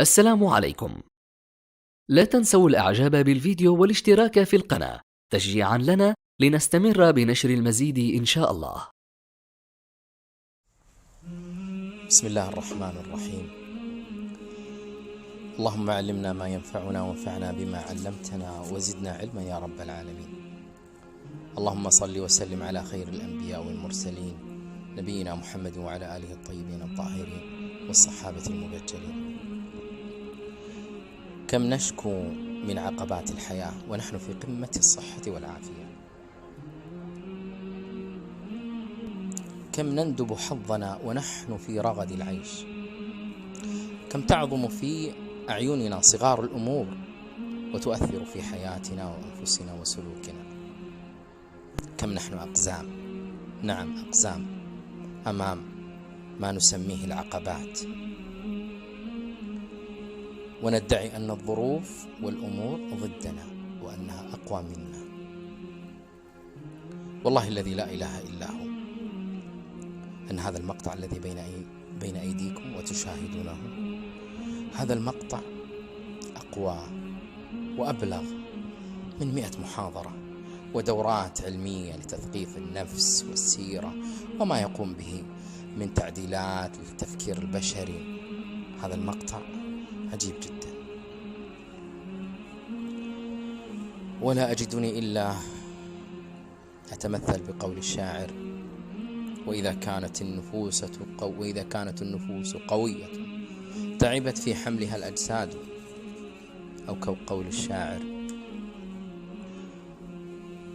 السلام عليكم. لا تنسوا الإعجاب بالفيديو والاشتراك في القناة تشجيعا لنا لنستمر بنشر المزيد إن شاء الله. بسم الله الرحمن الرحيم. اللهم علمنا ما ينفعنا وانفعنا بما علمتنا وزدنا علما يا رب العالمين. اللهم صل وسلم على خير الأنبياء والمرسلين نبينا محمد وعلى آله الطيبين الطاهرين والصحابة المبجلين. كم نشكو من عقبات الحياة ونحن في قمة الصحة والعافية، كم نندب حظنا ونحن في رغد العيش، كم تعظم في أعيننا صغار الأمور وتؤثر في حياتنا وأنفسنا وسلوكنا. كم نحن أقزام، نعم أقزام، أمام ما نسميه العقبات، وندعي أن الظروف والأمور ضدنا وأنها أقوى منا. والله الذي لا إله إلا هو أن هذا المقطع الذي بين أيديكم وتشاهدونه، هذا المقطع أقوى وأبلغ من 100 محاضرة ودورات علمية لتثقيف النفس والسيرة وما يقوم به من تعديلات للتفكير البشري. هذا المقطع عجيب جدا، ولا أجدني إلا أتمثل بقول الشاعر: وإذا كانت النفوس قوية تعبت في حملها الأجساد، أو كقول الشاعر: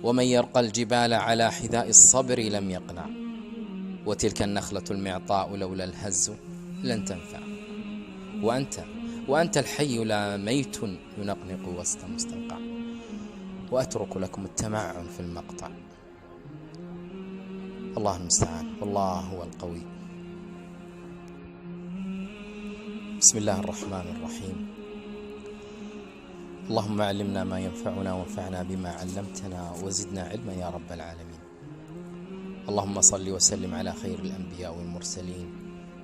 ومن يرقى الجبال على حذاء الصبر لم يقنع، وتلك النخلة المعطاء لولا الهز لن تنفع، وأنت الحي لا ميت ينقنق وسط مستنقع. وأترك لكم التمعن في المقطع. الله المستعان، والله هو القوي. بسم الله الرحمن الرحيم. اللهم علمنا ما ينفعنا وانفعنا بما علمتنا وزدنا علما يا رب العالمين. اللهم صل وسلم على خير الأنبياء والمرسلين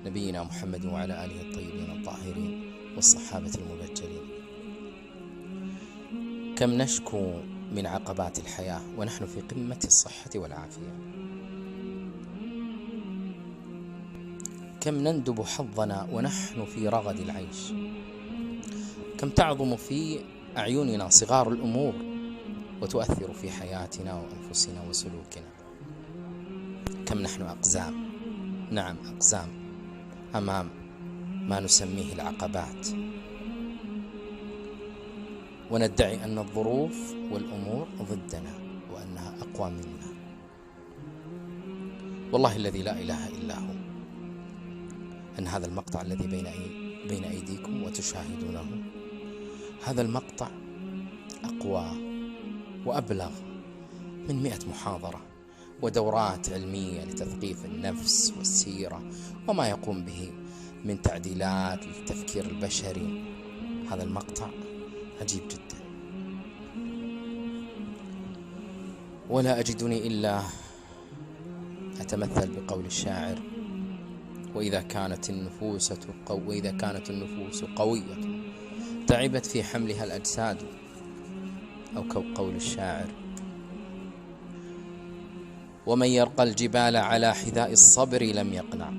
نبينا محمد وعلى آله الطيبين الطاهرين والصحابة المبجلين. كم نشكو من عقبات الحياة ونحن في قمة الصحة والعافية، كم نندب حظنا ونحن في رغد العيش، كم تعظم في أعيننا صغار الأمور وتؤثر في حياتنا وأنفسنا وسلوكنا. كم نحن أقزام، نعم أقزام، أمام ما نسميه العقبات، وندعي أن الظروف والأمور ضدنا وأنها أقوى منا. والله الذي لا إله إلا هو أن هذا المقطع الذي بين أيديكم وتشاهدونه، هذا المقطع أقوى وأبلغ من 100 محاضرة ودورات علمية لتثقيف النفس والسيرة وما يقوم به من تعديلات للتفكير البشري. هذا المقطع عجيب جدا، ولا أجدني إلا أتمثل بقول الشاعر: وإذا كانت النفوس قوية تعبت في حملها الأجساد، أو كقول الشاعر: ومن يرقى الجبال على حذاء الصبر لم يقنع،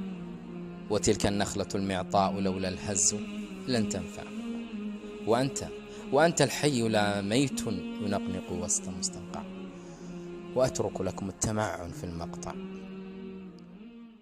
وتلك النخلة المعطاء لولا الهز لن تنفع، وأنت الحي لا ميت ينقنق وسط مستنقع. وأترك لكم التمعن في المقطع.